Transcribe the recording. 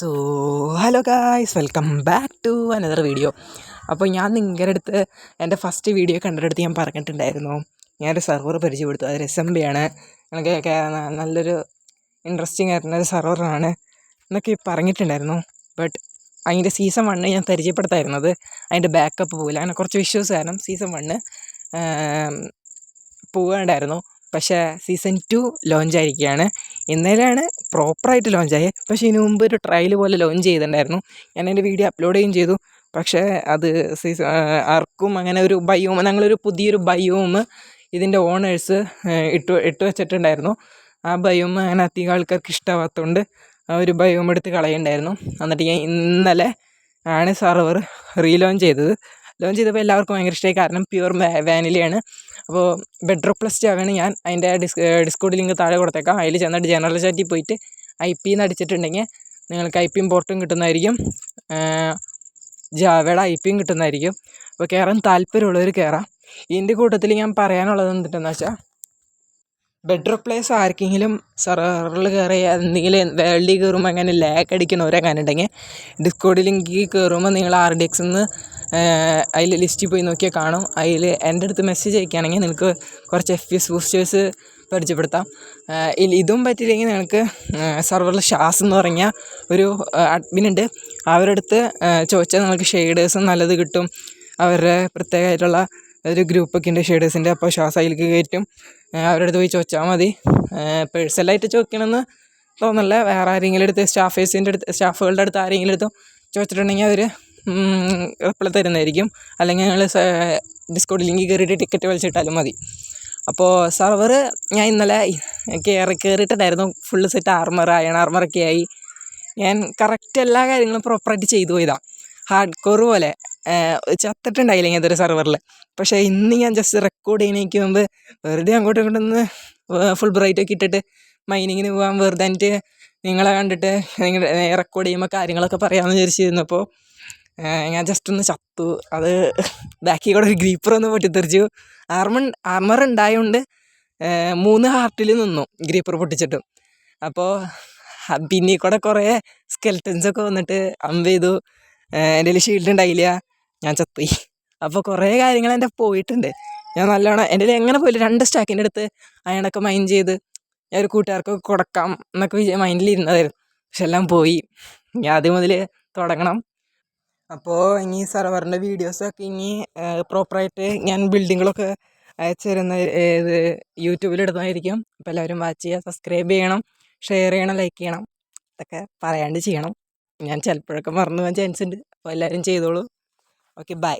So hello guys, welcome back to another video. അപ്പോൾ ഞാൻ നിങ്ങളുടെ അടുത്ത് എൻ്റെ ഫസ്റ്റ് വീഡിയോ കണ്ടിടത്ത് ഞാൻ പറഞ്ഞിട്ടുണ്ടായിരുന്നു, ഞാനൊരു സെർവർ പരിചയപ്പെടുത്തു. അത് എസ്എംബിയാണ്, ഞങ്ങൾക്ക് നല്ലൊരു ഇൻട്രസ്റ്റിംഗ് ആയിട്ടുള്ള ഒരു സെർവറാണ് എന്നൊക്കെ പറഞ്ഞിട്ടുണ്ടായിരുന്നു. ബട്ട് അതിൻ്റെ സീസൺ 1 ഞാൻ പരിചയപ്പെടുത്തായിരുന്നത് അതിൻ്റെ ബാക്കപ്പ് പോകില്ല, അങ്ങനെ കുറച്ച് ഇഷ്യൂസ് കാരണം സീസൺ 1 പോകേണ്ടായിരുന്നു. പക്ഷേ സീസൺ 2 ലോഞ്ചായിരിക്കുകയാണ്. ഇന്നലെയാണ് പ്രോപ്പറായിട്ട് ലോഞ്ചായത്. പക്ഷേ ഇതിനു മുമ്പ് ഒരു ട്രയൽ പോലെ ലോഞ്ച് ചെയ്തിട്ടുണ്ടായിരുന്നു. ഞാൻ എൻ്റെ വീഡിയോ അപ്ലോഡ് ചെയ്യുകയും ചെയ്തു. പക്ഷേ അത് ആർക്കും അങ്ങനെ ഒരു ബയോം, ഞങ്ങളൊരു പുതിയൊരു ബയോം ഇതിൻ്റെ ഓണേഴ്സ് ഇട്ട് വെച്ചിട്ടുണ്ടായിരുന്നു. ആ ബയോം അങ്ങനെ അധികം ആൾക്കാർക്ക് ഇഷ്ടമാകാത്തതുകൊണ്ട് ആ ഒരു ബയോം എടുത്ത് കളയുണ്ടായിരുന്നു. എന്നിട്ട് ഞാൻ ഇന്നലെ ആണ് സെർവർ റീലോഞ്ച് ചെയ്തത്. ലോഞ്ച് ചെയ്തപ്പോൾ എല്ലാവർക്കും ഭയങ്കര ഇഷ്ടമായി, കാരണം പ്യുവർ വാനിലയാണ്. അപ്പോൾ ബെഡ്റോക്ക് പ്ലസ് ജാവയാണ്. ഞാൻ അതിൻ്റെ ഡിസ്കോഡ് ലിങ്ക് താഴെ കൊടുത്തേക്കാം. അതിൽ ചെന്നിട്ട് ജനറൽ ചാറ്റിൽ പോയിട്ട് IP എന്ന് അടിച്ചിട്ടുണ്ടെങ്കിൽ നിങ്ങൾക്ക് IP പോർട്ടും കിട്ടുന്നതായിരിക്കും, ജാവയുടെ IP കിട്ടുന്നതായിരിക്കും. അപ്പോൾ കയറാൻ താല്പര്യമുള്ളവർ കയറാം. ഇതിൻ്റെ കൂട്ടത്തിൽ ഞാൻ പറയാനുള്ളത് എന്തിട്ടെന്ന് വെച്ചാൽ, ബെഡ്റോക്ക് പ്ലേസ് ആർക്കെങ്കിലും സെർവറിൽ കയറി എന്തെങ്കിലും വേൾഡിൽ കയറുമ്പോൾ അങ്ങനെ ലാഗ് അടിക്കണവരെങ്ങനെ ഉണ്ടെങ്കിൽ ഡിസ്കോഡ് ലിങ്കിൽ കയറുമ്പോൾ നിങ്ങൾ RDX അതിൽ ലിസ്റ്റിൽ പോയി നോക്കിയാൽ കാണും. അതിൽ എൻ്റെ അടുത്ത് മെസ്സേജ് അയക്കുകയാണെങ്കിൽ നിങ്ങൾക്ക് കുറച്ച് FPS ബൂസ്റ്റേഴ്സ് പരിചയപ്പെടുത്താം. ഇതും പറ്റിയില്ലെങ്കിൽ നിങ്ങൾക്ക് സെർവറിൽ ഷാസ് എന്ന് പറഞ്ഞ ഒരു അഡ്മിനുണ്ട്, അവരുടെ അടുത്ത് ചോദിച്ചാൽ നിങ്ങൾക്ക് ഷെയ്ഡേഴ്സും നല്ലത് കിട്ടും. അവരുടെ പ്രത്യേകമായിട്ടുള്ള ഒരു ഗ്രൂപ്പൊക്കെ ഉണ്ട് ഷെയ്ഡേഴ്സിൻ്റെ. അപ്പോൾ ഷാസ് അതിലേക്ക് കയറ്റും. അവരുടെ അടുത്ത് പോയി ചോദിച്ചാൽ മതി. പേഴ്സണലായിട്ട് ചോദിക്കണമെന്ന് തോന്നല്ല, വേറെ ആരെങ്കിലും അടുത്ത് സ്റ്റാഫുകളുടെ അടുത്ത് ആരെങ്കിലും അടുത്തും ചോദിച്ചിട്ടുണ്ടെങ്കിൽ അവർ റിപ്ലൈ തരുന്നതായിരിക്കും. അല്ലെങ്കിൽ ഞങ്ങൾ ഡിസ്കോഡ് ലിങ്കിൽ കയറിയിട്ട് ടിക്കറ്റ് വലിച്ചിട്ടാലും മതി. അപ്പോൾ സെർവർ ഞാൻ ഇന്നലെ കയറിയിട്ടുണ്ടായിരുന്നു. ഫുള്ള് സെറ്റ് അയൺ ആർമറൊക്കെ ആയി. ഞാൻ കറക്റ്റ് എല്ലാ കാര്യങ്ങളും പ്രോപ്പറായിട്ട് ചെയ്തു പോയതാണ്. ഹാർഡ് കോർ പോലെ ചത്തിട്ടുണ്ടായില്ല ഇങ്ങനത്തെ ഒരു സെർവറിൽ. പക്ഷേ ഇന്ന് ഞാൻ ജസ്റ്റ് റെക്കോർഡ് ചെയ്യുന്നതിന് മുമ്പ് വെറുതെ അങ്ങോട്ടും ഇങ്ങോട്ടൊന്ന് ഫുൾ ബ്രൈറ്റൊക്കെ ഇട്ടിട്ട് മൈനിങ്ങിന് പോകാൻ വെറുതെ എന്നിട്ട് നിങ്ങളെ കണ്ടിട്ട് നിങ്ങൾ റെക്കോർഡ് ചെയ്യുമ്പോൾ കാര്യങ്ങളൊക്കെ പറയാമെന്ന് വിചാരിച്ചിരുന്നപ്പോൾ ഞാൻ ജസ്റ്റ് ഒന്ന് ചത്തു. അത് ബാക്കിൽ കൂടെ ഒരു ഗ്രീപ്പർ ഒന്ന് പൊട്ടിത്തെറിച്ചു. ആർമർ ഉണ്ടായതുകൊണ്ട് 3 ഹാർട്ടിൽ നിന്നു ഗ്രീപ്പർ പൊട്ടിച്ചിട്ടും. അപ്പോൾ പിന്നെ കൂടെ കുറേ സ്കെൽറ്റൻസൊക്കെ വന്നിട്ട് അമ്പ് ചെയ്തു. എൻ്റെ കയ്യിൽ ഷീൽഡ് ഉണ്ടായില്ല, ഞാൻ ചത്തുപോയി. അപ്പോൾ കുറേ കാര്യങ്ങൾ എൻ്റെ പോയിട്ടുണ്ട്. ഞാൻ നല്ലോണം എൻ്റെ കയ്യിൽ എങ്ങനെ പോയില്ല, 2 സ്റ്റാക്കിൻ്റെ അടുത്ത് അയണൊക്കെ മൈൻ ചെയ്ത് ഞാൻ ഒരു കൂട്ടുകാർക്കൊക്കെ കൊടുക്കാം എന്നൊക്കെ മൈൻഡിലിരുന്നതായിരുന്നു. പക്ഷെ എല്ലാം പോയി. ഞാൻ ആദ്യം മുതൽ തുടങ്ങണം. അപ്പോൾ ഇനി സെർവറിൻ്റെ വീഡിയോസൊക്കെ ഇനി പ്രോപ്പറായിട്ട് ഞാൻ ബിൽഡിങ്ങുകളൊക്കെ അയച്ചു തരുന്ന യൂട്യൂബിലിടുന്നതായിരിക്കും. അപ്പോൾ എല്ലാവരും വാച്ച് ചെയ്യുക, സബ്സ്ക്രൈബ് ചെയ്യണം, ഷെയർ ചെയ്യണം, ലൈക്ക് ചെയ്യണം. ഇതൊക്കെ പറയാണ്ട് ചെയ്യണം. ഞാൻ ചിലപ്പോഴൊക്കെ മറന്നു പോകാൻ ചാൻസ് ഉണ്ട്. അപ്പോൾ എല്ലാവരും ചെയ്തോളൂ. Okay, by.